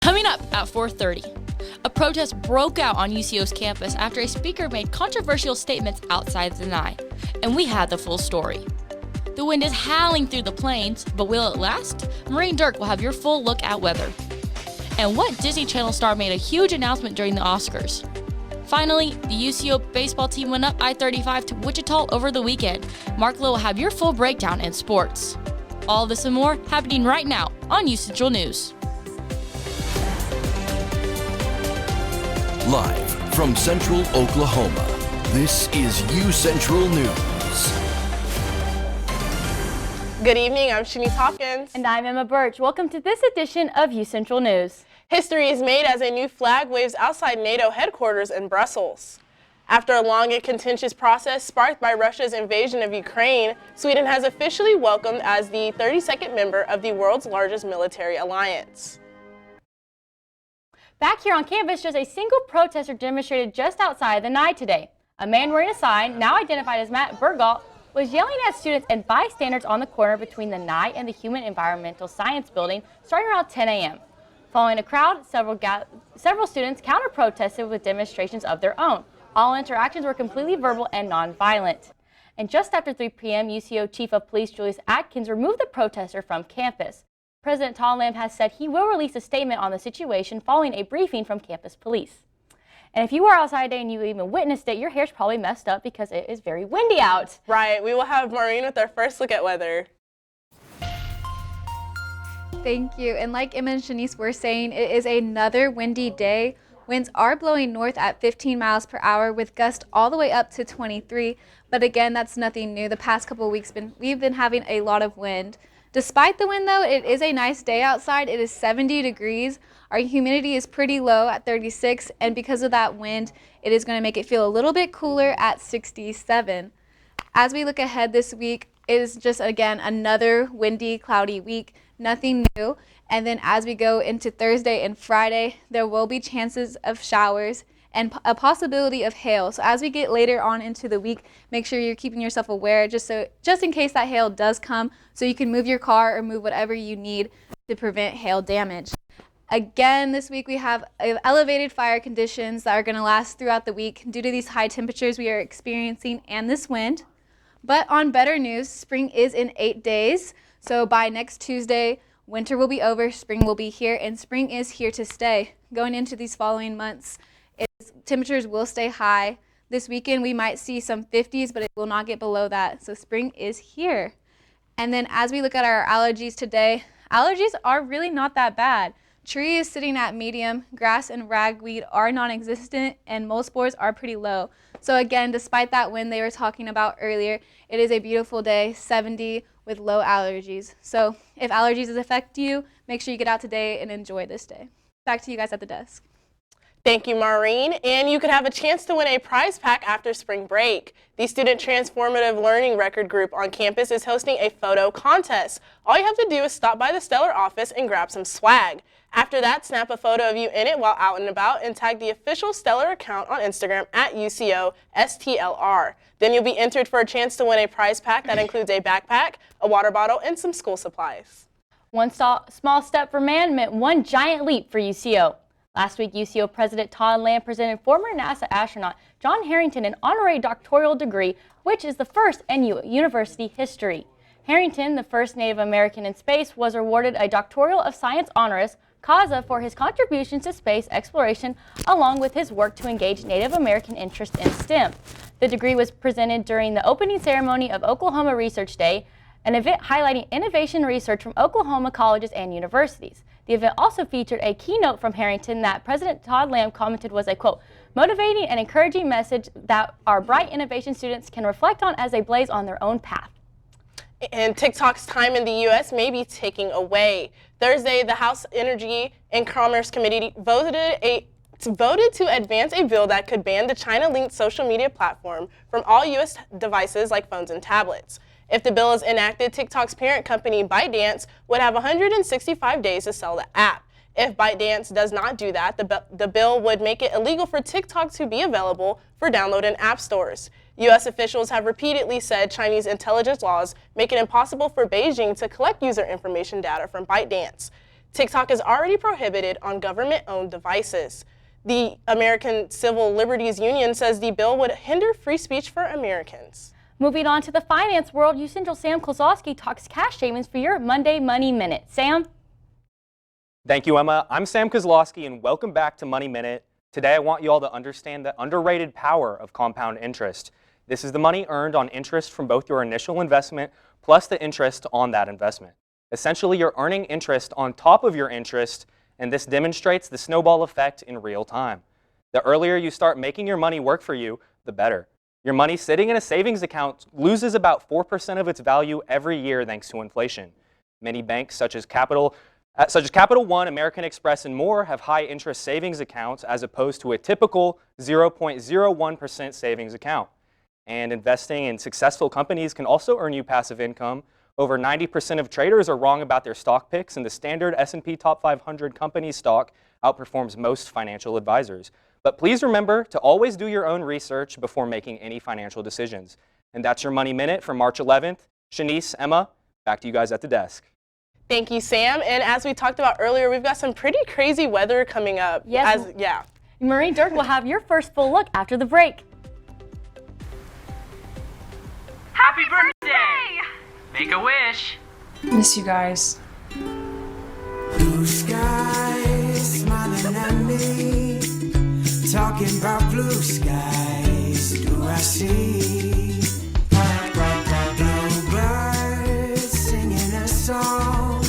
Coming up at 4:30, a protest broke out on UCO's campus after a speaker made controversial statements outside the NI, and we had the full story. The wind is howling through the plains, but will it last? Maureen Dirk will have your full look at weather. And what Disney Channel star made a huge announcement during the Oscars? Finally, the UCO baseball team went up I-35 to Wichita over the weekend. Mark Lowe will have your full breakdown in sports. All this and more happening right now on UCentral News. Live from Central Oklahoma, this is UCentral News. Good evening, I'm Shanice Hopkins. And I'm Emma Birch. Welcome to this edition of UCentral News. History is made as a new flag waves outside NATO headquarters in Brussels. After a long and contentious process sparked by Russia's invasion of Ukraine, Sweden has officially welcomed as the 32nd member of the world's largest military alliance. Back here on campus, just a single protester demonstrated just outside the NI today. A man wearing a sign, now identified as Matt Bergalt, was yelling at students and bystanders on the corner between the NI and the Human Environmental Science building starting around 10 a.m. Following a crowd, several students counter-protested with demonstrations of their own. All interactions were completely verbal and non-violent. And just after 3 p.m., UCO Chief of Police Julius Atkins removed the protester from campus. President Todd Lamb has said he will release a statement on the situation following a briefing from campus police. And if you were outside today and you even witnessed it, your hair's probably messed up because it is very windy out. Right, we will have Maureen with our first look at weather. Thank you. And like Emma and Shanice were saying, it is another windy day. Winds are blowing north at 15 miles per hour with gusts all the way up to 23. But again, that's nothing new. The past couple of weeks, we've been having a lot of wind. Despite the wind, though, it is a nice day outside. It is 70 degrees. Our humidity is pretty low at 36. And because of that wind, it is going to make it feel a little bit cooler at 67. As we look ahead this week, it is just, again, another windy, cloudy week. Nothing new. And then as we go into Thursday and Friday, there will be chances of showers and a possibility of hail. So as we get later on into the week, make sure you're keeping yourself aware just in case that hail does come, so you can move your car or move whatever you need to prevent hail damage. Again, this week we have elevated fire conditions that are going to last throughout the week due to these high temperatures we are experiencing and this wind. But on better news, spring is in 8 days. So by next Tuesday, winter will be over, spring will be here, and spring is here to stay. Going into these following months, temperatures will stay high. This weekend we might see some 50s, but it will not get below that. So spring is here. And then as we look at our allergies today, allergies are really not that bad. Tree is sitting at medium, grass and ragweed are non-existent, and mold spores are pretty low. So again, despite that wind they were talking about earlier, it is a beautiful day, 70 with low allergies. So if allergies affect you, make sure you get out today and enjoy this day. Back to you guys at the desk. Thank you, Maureen. And you could have a chance to win a prize pack after spring break. The Student Transformative Learning Record Group on campus is hosting a photo contest. All you have to do is stop by the Stellar office and grab some swag. After that, snap a photo of you in it while out and about and tag the official Stellar account on Instagram at UCOSTLR. Then you'll be entered for a chance to win a prize pack that includes a backpack, a water bottle, and some school supplies. One small step for man meant one giant leap for UCO. Last week, UCO President Todd Lamb presented former NASA astronaut John Harrington an honorary doctoral degree, which is the first in university history. Harrington, the first Native American in space, was awarded a Doctoral of Science honoris causa for his contributions to space exploration, along with his work to engage Native American interest in STEM. The degree was presented during the opening ceremony of Oklahoma Research Day, an event highlighting innovation research from Oklahoma colleges and universities. The event also featured a keynote from Harrington that President Todd Lamb commented was a, quote, motivating and encouraging message that our bright innovation students can reflect on as they blaze on their own path. And TikTok's time in the U.S. may be ticking away. Thursday, the House Energy and Commerce Committee voted to advance a bill that could ban the China-linked social media platform from all U.S. devices like phones and tablets. If the bill is enacted, TikTok's parent company, ByteDance, would have 165 days to sell the app. If ByteDance does not do that, the bill would make it illegal for TikTok to be available for download in app stores. U.S. officials have repeatedly said Chinese intelligence laws make it impossible for Beijing to collect user information data from ByteDance. TikTok is already prohibited on government-owned devices. The American Civil Liberties Union says the bill would hinder free speech for Americans. Moving on to the finance world, UCentral Sam Kozlowski talks cash savings for your Monday Money Minute. Sam? Thank you, Emma. I'm Sam Kozlowski, and welcome back to Money Minute. Today, I want you all to understand the underrated power of compound interest. This is the money earned on interest from both your initial investment plus the interest on that investment. Essentially, you're earning interest on top of your interest, and this demonstrates the snowball effect in real time. The earlier you start making your money work for you, the better. Your money sitting in a savings account loses about 4% of its value every year thanks to inflation. Many banks, such as Capital One, American Express, and more, have high interest savings accounts as opposed to a typical 0.01% savings account. And investing in successful companies can also earn you passive income. Over 90% of traders are wrong about their stock picks, and the standard S&P Top 500 company stock outperforms most financial advisors. But please remember to always do your own research before making any financial decisions. And that's your Money Minute for March 11th. Shanice, Emma, back to you guys at the desk. Thank you, Sam. And as we talked about earlier, we've got some pretty crazy weather coming up. Yes. Maureen Dirk will have your first full look after the break. Happy birthday! Make a wish. Miss you guys. Blue skies smiling at me, talking about blue skies. Do I see bluebirds singing a song,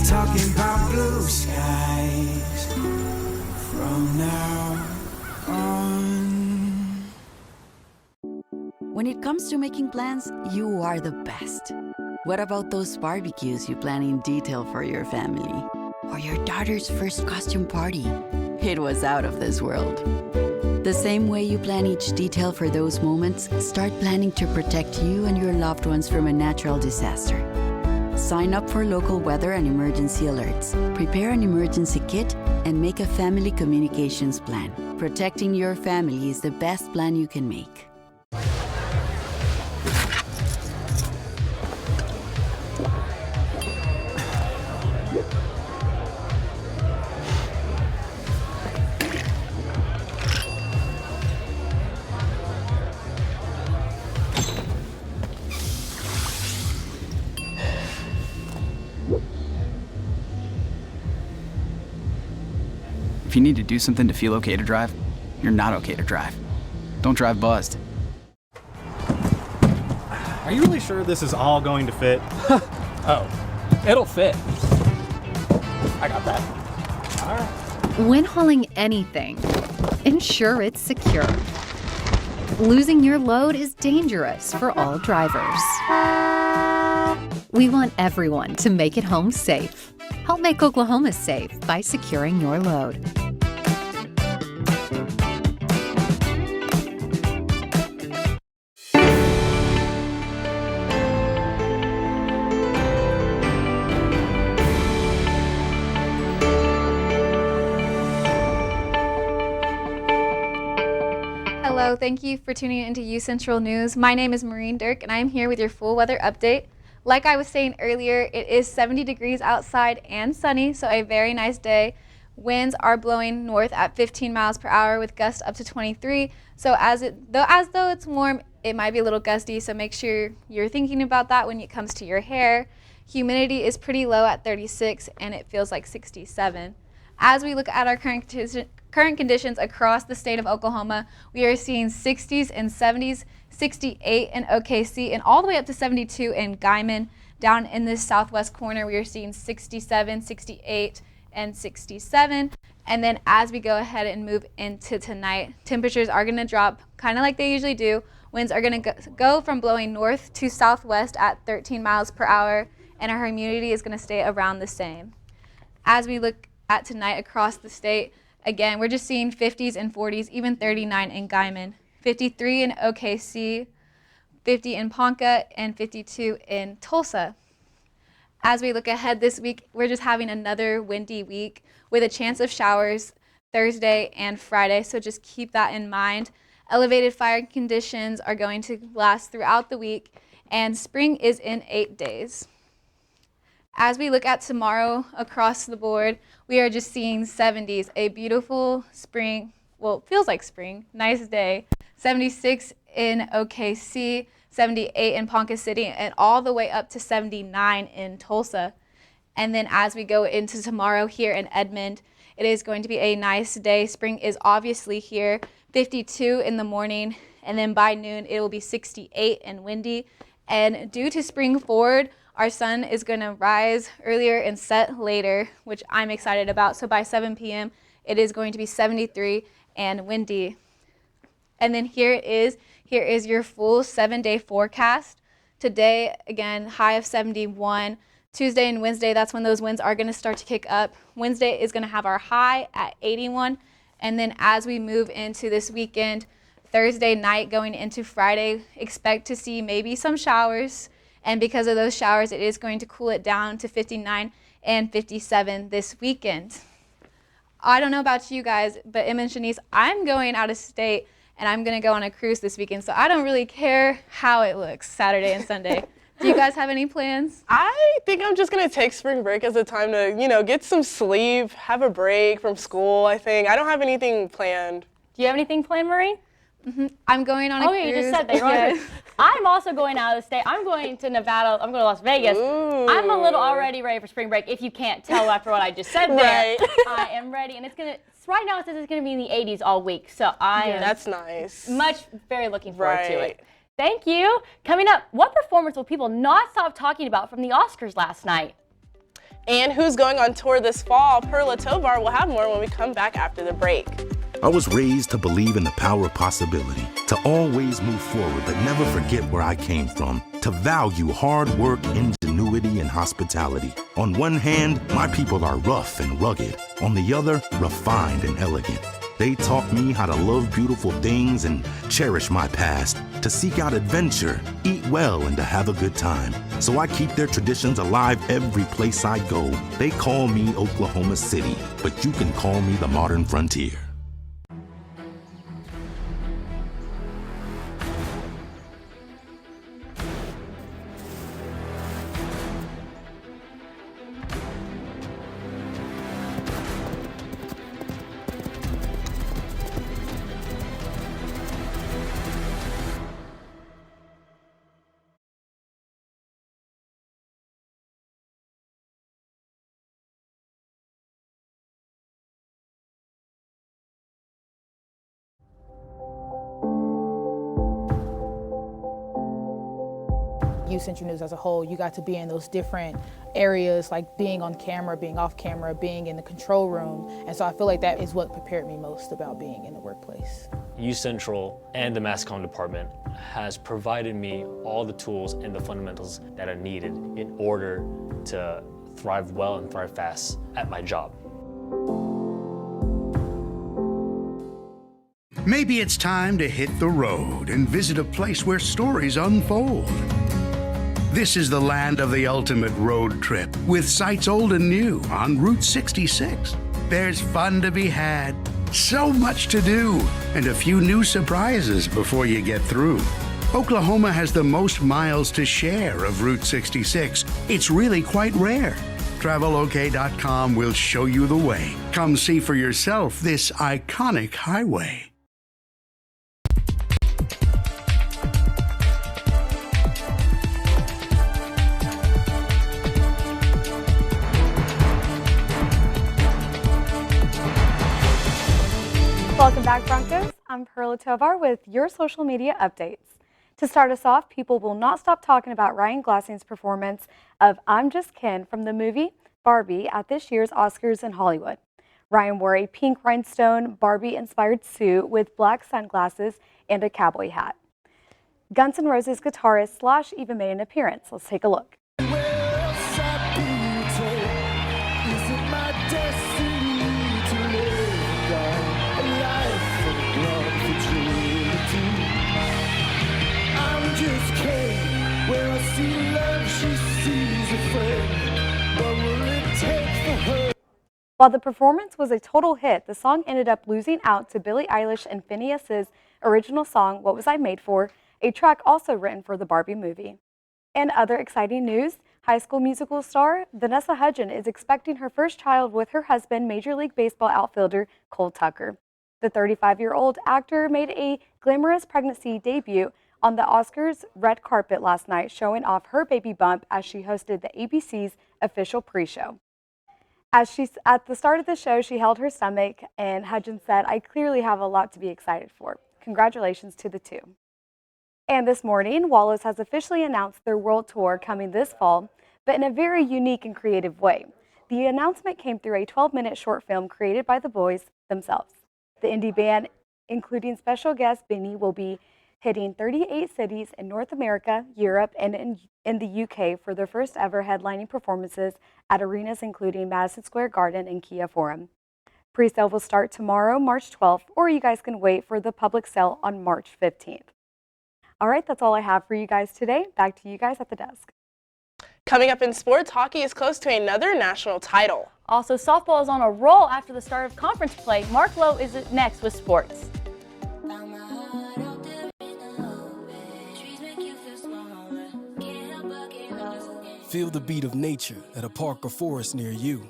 talking about blue skies from now on? When it comes to making plans, you are the best. What about those barbecues you plan in detail for your family? Or your daughter's first costume party? It was out of this world. The same way you plan each detail for those moments, start planning to protect you and your loved ones from a natural disaster. Sign up for local weather and emergency alerts. Prepare an emergency kit and make a family communications plan. Protecting your family is the best plan you can make. If you need to do something to feel okay to drive, you're not okay to drive. Don't drive buzzed. Are you really sure this is all going to fit? Oh, it'll fit. I got that. All right. When hauling anything, ensure it's secure. Losing your load is dangerous for all drivers. We want everyone to make it home safe. Help make Oklahoma safe by securing your load. Hello, thank you for tuning into UCentral News. My name is Maureen Dirk, and I am here with your full weather update. Like I was saying earlier, it is 70 degrees outside and sunny, so a very nice day. Winds are blowing north at 15 miles per hour with gusts up to 23. So as though it's warm, it might be a little gusty, so make sure you're thinking about that when it comes to your hair. Humidity is pretty low at 36, and it feels like 67. As we look at our current conditions across the state of Oklahoma, we are seeing 60s and 70s, 68 in OKC, and all the way up to 72 in Guymon. Down in this southwest corner, we are seeing 67, 68, and 67. And then as we go ahead and move into tonight, temperatures are going to drop kind of like they usually do. Winds are going to go from blowing north to southwest at 13 miles per hour, and our humidity is going to stay around the same. As we look at tonight across the state, again, we're just seeing 50s and 40s, even 39 in Guymon, 53 in OKC, 50 in Ponca, and 52 in Tulsa. As we look ahead this week, we're just having another windy week with a chance of showers Thursday and Friday, so just keep that in mind. Elevated fire conditions are going to last throughout the week, and spring is in 8 days. As we look at tomorrow across the board, we are just seeing 70s, a beautiful spring, well, it feels like spring, nice day. 76 in OKC, 78 in Ponca City, and all the way up to 79 in Tulsa. And then as we go into tomorrow here in Edmond, it is going to be a nice day. Spring is obviously here, 52 in the morning, and then by noon it will be 68 and windy. And due to spring forward, our sun is going to rise earlier and set later, which I'm excited about. So by 7 p.m., it is going to be 73 and windy. And then here is your full 7-day forecast. Today, again, high of 71. Tuesday and Wednesday, that's when those winds are going to start to kick up. Wednesday is going to have our high at 81. And then as we move into this weekend, Thursday night going into Friday, expect to see maybe some showers. And because of those showers, it is going to cool it down to 59 and 57 this weekend. I don't know about you guys, but Em and Shanice, I'm going out of state and I'm going to go on a cruise this weekend. So I don't really care how it looks Saturday and Sunday. Do you guys have any plans? I think I'm just going to take spring break as a time to, get some sleep, have a break from school, I think. I don't have anything planned. Do you have anything planned, Maureen? I'm going on a cruise. Oh, you just said that. You're on a cruise. I'm also going out of state. I'm going to Nevada. I'm going to Las Vegas. Ooh. I'm a little already ready for spring break. If you can't tell after what I just said there, I am ready. And right now it says it's going to be in the 80s all week. So I am that's nice. Very looking forward to it. Thank you. Coming up, what performance will people not stop talking about from the Oscars last night? And who's going on tour this fall? Perla Tovar will have more when we come back after the break. I was raised to believe in the power of possibility, to always move forward but never forget where I came from, to value hard work, ingenuity, and hospitality. On one hand, my people are rough and rugged. On the other, refined and elegant. They taught me how to love beautiful things and cherish my past, to seek out adventure, eat well, and to have a good time. So I keep their traditions alive every place I go. They call me Oklahoma City, but you can call me the modern frontier. UCentral News as a whole, you got to be in those different areas, like being on camera, being off camera, being in the control room. And so I feel like that is what prepared me most about being in the workplace. UCentral and the mass comm department has provided me all the tools and the fundamentals that are needed in order to thrive well and thrive fast at my job. Maybe it's time to hit the road and visit a place where stories unfold. This is the land of the ultimate road trip, with sights old and new on Route 66. There's fun to be had, so much to do, and a few new surprises before you get through. Oklahoma has the most miles to share of Route 66. It's really quite rare. TravelOK.com will show you the way. Come see for yourself this iconic highway. Welcome back, Broncos. I'm Perla Tovar with your social media updates. To start us off, people will not stop talking about Ryan Gosling's performance of I'm Just Ken from the movie Barbie at this year's Oscars in Hollywood. Ryan wore a pink rhinestone Barbie-inspired suit with black sunglasses and a cowboy hat. Guns N' Roses guitarist Slash even made an appearance. Let's take a look. While the performance was a total hit, the song ended up losing out to Billie Eilish and Phineas's original song, What Was I Made For?, a track also written for the Barbie movie. And other exciting news, High School Musical star Vanessa Hudgens is expecting her first child with her husband, Major League Baseball outfielder Cole Tucker. The 35-year-old actor made a glamorous pregnancy debut on the Oscars red carpet last night, showing off her baby bump as she hosted the ABC's official pre-show. At the start of the show, she held her stomach, and Hudgens said, "I clearly have a lot to be excited for." Congratulations to the two. And this morning, Wallace has officially announced their world tour coming this fall, but in a very unique and creative way. The announcement came through a 12-minute short film created by the boys themselves. The indie band, including special guest Benny, will be hitting 38 cities in North America, Europe, and in the UK for their first ever headlining performances at arenas including Madison Square Garden and Kia Forum. Pre-sale will start tomorrow, March 12th, or you guys can wait for the public sale on March 15th. All right, that's all I have for you guys today. Back to you guys at the desk. Coming up in sports, hockey is close to another national title. Also, softball is on a roll after the start of conference play. Mark Lowe is next with sports. Feel the beat of nature at a park or forest near you.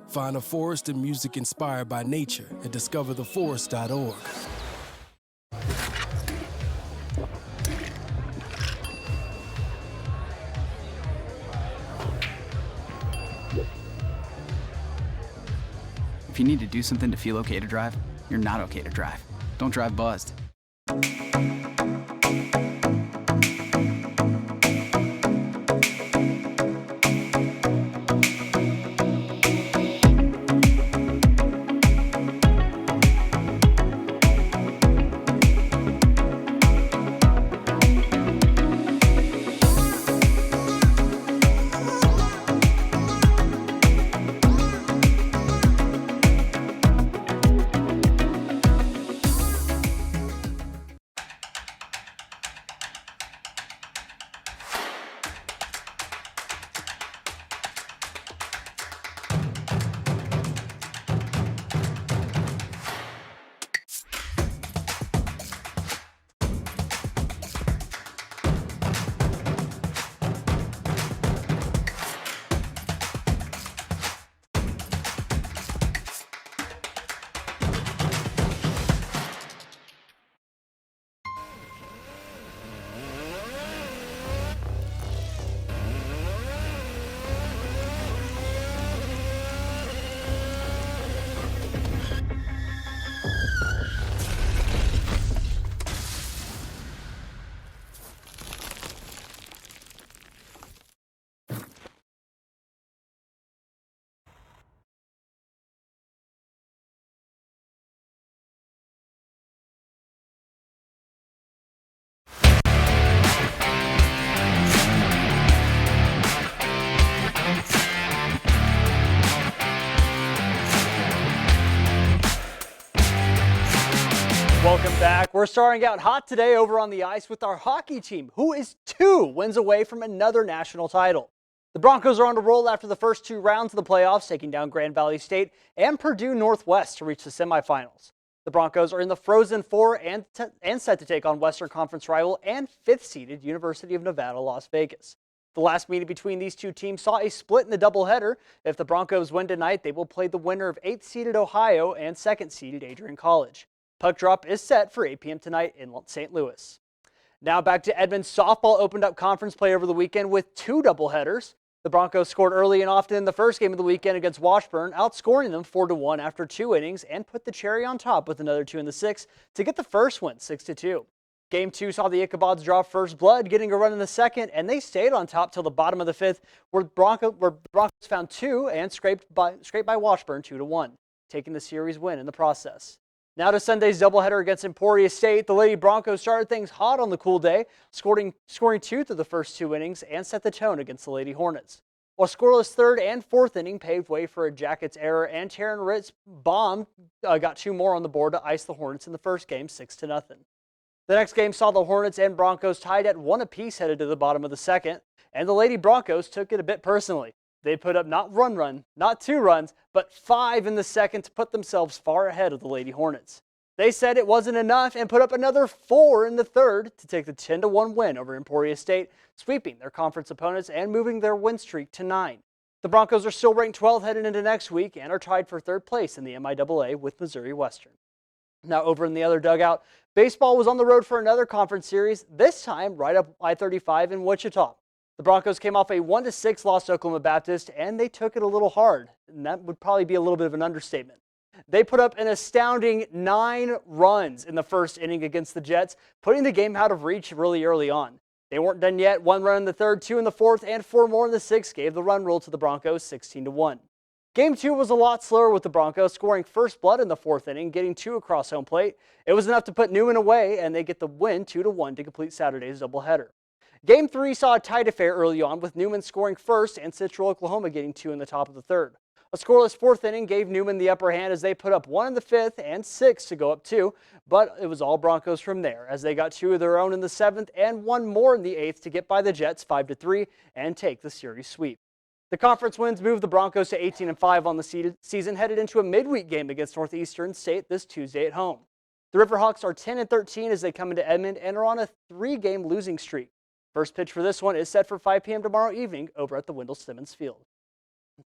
Find a forest and music inspired by nature at discovertheforest.org. If you need to do something to feel okay to drive, you're not okay to drive. Don't drive buzzed. Welcome back. We're starting out hot today over on the ice with our hockey team, who is 2 wins away from another national title. The Broncos are on a roll after the first 2 rounds of the playoffs, taking down Grand Valley State and Purdue Northwest to reach the semifinals. The Broncos are in the Frozen Four and set to take on Western Conference rival and 5th-seeded University of Nevada, Las Vegas. The last meeting between these 2 teams saw a split in the doubleheader. If the Broncos win tonight, they will play the winner of 8th-seeded Ohio and 2nd-seeded Adrian College. Puck drop is set for 8 p.m. tonight in St. Louis. Now back to Edmond. Softball opened up conference play over the weekend with 2 doubleheaders. The Broncos scored early and often in the first game of the weekend against Washburn, outscoring them 4-1 after 2 innings, and put the cherry on top with another 2 in the 6th to get the first win 6-2. Game 2 saw the Ichabods draw first blood, getting a run in the second, and they stayed on top till the bottom of the 5th, where Broncos found 2 and scraped by Washburn 2-1, taking the series win in the process. Now to Sunday's doubleheader against Emporia State. The Lady Broncos started things hot on the cool day, scoring 2 through the first 2 innings and set the tone against the Lady Hornets. While scoreless 3rd and 4th inning paved way for a Jackets error, and Taryn Ritt's bomb got 2 more on the board to ice the Hornets in the first game 6-0. The next game saw the Hornets and Broncos tied at 1 apiece headed to the bottom of the 2nd, and the Lady Broncos took it a bit personally. They put up not 1 run, not 2 runs, but 5 in the 2nd to put themselves far ahead of the Lady Hornets. They said it wasn't enough and put up another 4 in the third to take the 10-1 win over Emporia State, sweeping their conference opponents and moving their win streak to 9. The Broncos are still ranked 12th headed into next week and are tied for 3rd place in the MIAA with Missouri Western. Now over in the other dugout, baseball was on the road for another conference series, this time right up I-35 in Wichita. The Broncos came off a 1-6 loss to Oklahoma Baptist, and they took it a little hard, and that would probably be a little bit of an understatement. They put up an astounding 9 runs in the first inning against the Jets, putting the game out of reach really early on. They weren't done yet. 1 run in the third, 2 in the fourth, and 4 more in the sixth gave the run rule to the Broncos 16-1. Game 2 was a lot slower with the Broncos scoring first blood in the 4th inning, getting 2 across home plate. It was enough to put Newman away, and they get the win 2-1 to complete Saturday's doubleheader. Game 3 saw a tight affair early on with Newman scoring first and Central Oklahoma getting 2 in the top of the third. A scoreless 4th inning gave Newman the upper hand as they put up 1 in the 5th and 6 to go up 2, but it was all Broncos from there as they got 2 of their own in the 7th and 1 more in the 8th to get by the Jets 5-3 and take the series sweep. The conference wins moved the Broncos to 18-5 on the season, headed into a midweek game against Northeastern State this Tuesday at home. The Riverhawks are 10-13 as they come into Edmond and are on a 3-game losing streak. First pitch for this one is set for 5 p.m. tomorrow evening over at the Wendell-Simmons Field.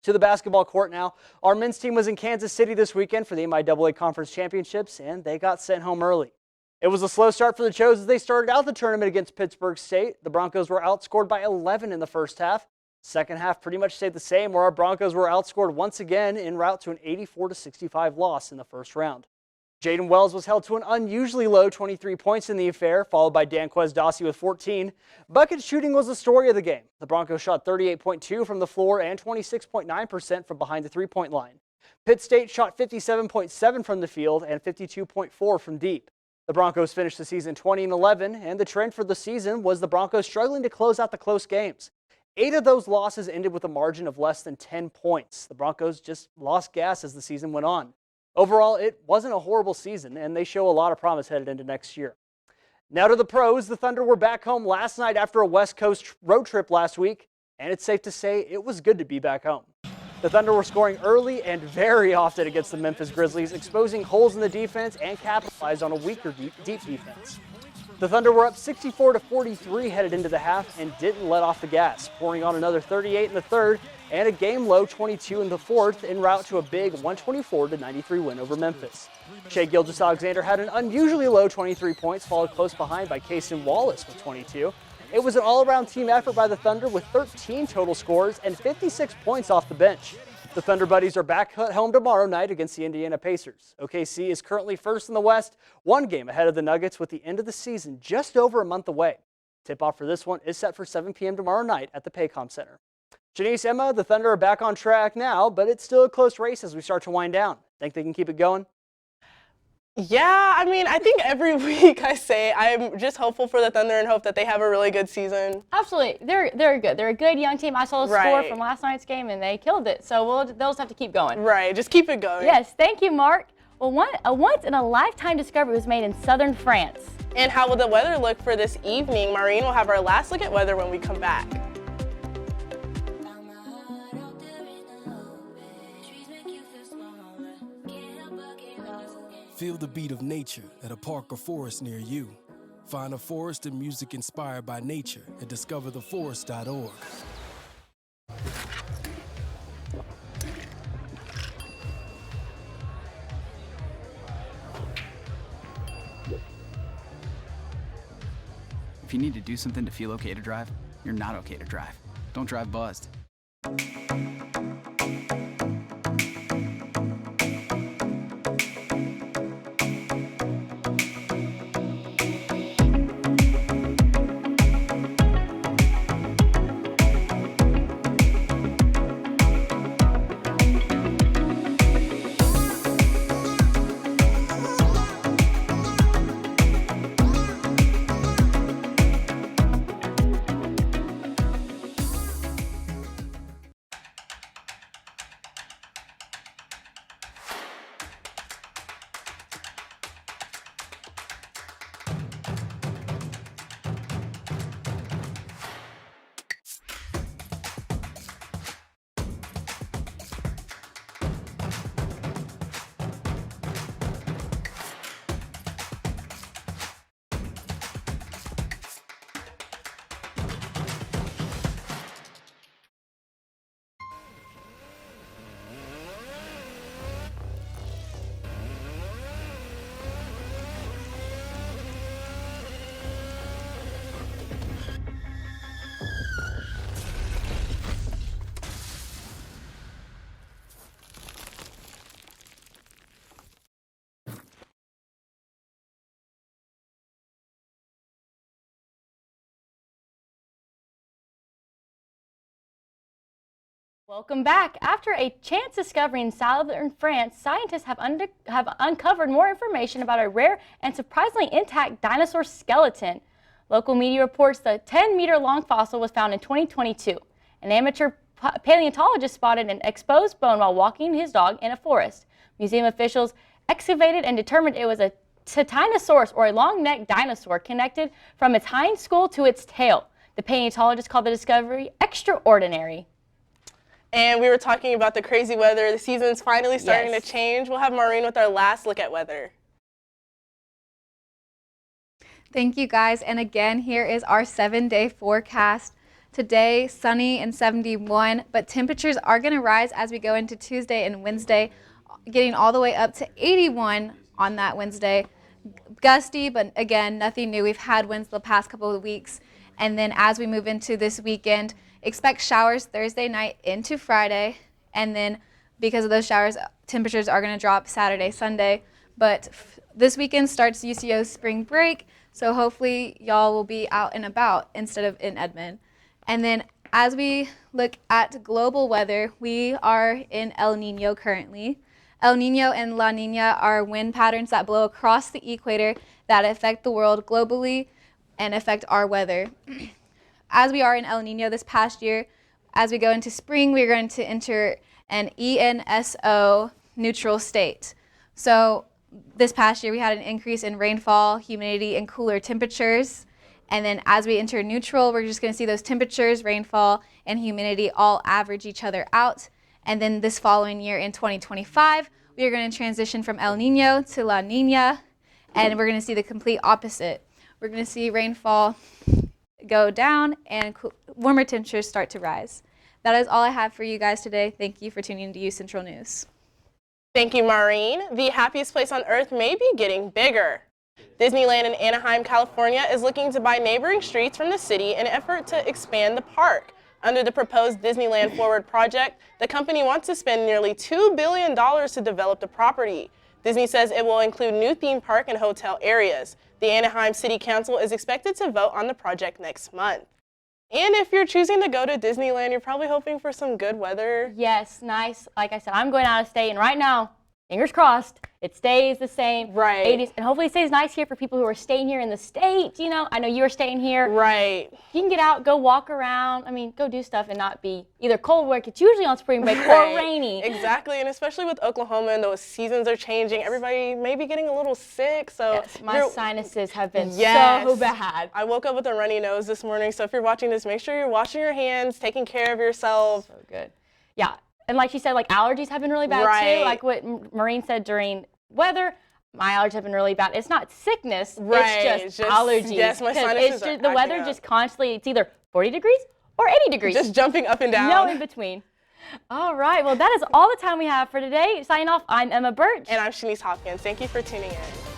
To the basketball court now. Our men's team was in Kansas City this weekend for the MIAA Conference Championships, and they got sent home early. It was a slow start for the Chos as they started out the tournament against Pittsburgh State. The Broncos were outscored by 11 in the first half. Second half pretty much stayed the same, where our Broncos were outscored once again en route to an 84-65 loss in the first round. Jaden Wells was held to an unusually low 23 points in the affair, followed by Danquez Dossie with 14. Bucket shooting was the story of the game. The Broncos shot 38.2 from the floor and 26.9% from behind the three-point line. Pitt State shot 57.7 from the field and 52.4 from deep. The Broncos finished the season 20-11, and the trend for the season was the Broncos struggling to close out the close games. 8 of those losses ended with a margin of less than 10 points. The Broncos just lost gas as the season went on. Overall, it wasn't a horrible season, and they show a lot of promise headed into next year. Now to the pros. The Thunder were back home last night after a West Coast road trip last week, and it's safe to say it was good to be back home. The Thunder were scoring early and very often against the Memphis Grizzlies, exposing holes in the defense and capitalized on a weaker deep defense. The Thunder were up 64-43 headed into the half and didn't let off the gas, pouring on another 38 in the third and a game-low 22 in the fourth en route to a big 124-93 win over Memphis. Shai Gilgeous-Alexander had an unusually low 23 points, followed close behind by Cason Wallace with 22. It was an all-around team effort by the Thunder with 13 total scores and 56 points off the bench. The Thunder Buddies are back at home tomorrow night against the Indiana Pacers. OKC is currently first in the West, 1 game ahead of the Nuggets with the end of the season just over a month away. Tip-off for this one is set for 7 p.m. tomorrow night at the Paycom Center. Janice, Emma, the Thunder are back on track now, but it's still a close race as we start to wind down. Think they can keep it going? Yeah, I mean, I think every week I say I'm just hopeful for the Thunder and hope that they have a really good season. Absolutely. They're good. They're a good young team. I saw the score from last night's game, and they killed it. So they'll just have to keep going. Right. Just keep it going. Yes. Thank you, Mark. Well, a once-in-a-lifetime discovery was made in southern France. And how will the weather look for this evening? Maureen will have our last look at weather when we come back. Feel the beat of nature at a park or forest near you. Find a forest and music inspired by nature at discovertheforest.org. If you need to do something to feel okay to drive, you're not okay to drive. Don't drive buzzed. Welcome back. After a chance discovery in southern France, scientists have uncovered more information about a rare and surprisingly intact dinosaur skeleton. Local media reports the 10-meter-long fossil was found in 2022. An amateur paleontologist spotted an exposed bone while walking his dog in a forest. Museum officials excavated and determined it was a Titanosaurus, or a long-necked dinosaur, connected from its hind skull to its tail. The paleontologist called the discovery extraordinary. And we were talking about the crazy weather. The season's finally starting to change. We'll have Maureen with our last look at weather. Thank you, guys. And again, here is our 7-day forecast. Today, sunny and 71, but temperatures are going to rise as we go into Tuesday and Wednesday, getting all the way up to 81 on that Wednesday. Gusty, but again, nothing new. We've had winds the past couple of weeks. And then as we move into this weekend, expect showers Thursday night into Friday. And then because of those showers, temperatures are going to drop Saturday, Sunday. But this weekend starts UCO spring break, so hopefully y'all will be out and about instead of in Edmond. And then as we look at global weather, we are in El Nino currently. El Nino and La Nina are wind patterns that blow across the equator that affect the world globally and affect our weather. As we are in El Nino this past year, as we go into spring, we're going to enter an ENSO neutral state. So this past year, we had an increase in rainfall, humidity, and cooler temperatures. And then as we enter neutral, we're just going to see those temperatures, rainfall, and humidity all average each other out. And then this following year in 2025, we are going to transition from El Nino to La Nina, and we're going to see the complete opposite. We're going to see rainfall go down and warmer temperatures start to rise. That is all I have for you guys today. Thank you for tuning in to UCentral News. Thank you, Maureen. The happiest place on earth may be getting bigger. Disneyland in Anaheim, California is looking to buy neighboring streets from the city in an effort to expand the park. Under the proposed Disneyland Forward project, the company wants to spend nearly $2 billion to develop the property. Disney says it will include new theme park and hotel areas. The Anaheim City Council is expected to vote on the project next month. And if you're choosing to go to Disneyland, you're probably hoping for some good weather. Yes, nice. Like I said, I'm going out of state, and right now, fingers crossed, it stays the same. Right. 80s, and hopefully it stays nice here for people who are staying here in the States. You know, I know you are staying here. Right. You can get out, go walk around. I mean, go do stuff and not be either cold, like it's usually on spring break, or rainy. Exactly, and especially with Oklahoma and those seasons are changing, everybody may be getting a little sick. So yes, my sinuses have been so bad. I woke up with a runny nose this morning, so if you're watching this, make sure you're washing your hands, taking care of yourself. So good. Yeah. And like she said, like allergies have been really bad too. Like what Maureen said during weather, my allergies have been really bad. It's not sickness, it's just allergies. Yes, my sinuses are the weather just constantly, it's either 40 degrees or 80 degrees. Just jumping up and down. No in between. All right, well that is all the time we have for today. Signing off, I'm Emma Birch. And I'm Shanice Hopkins. Thank you for tuning in.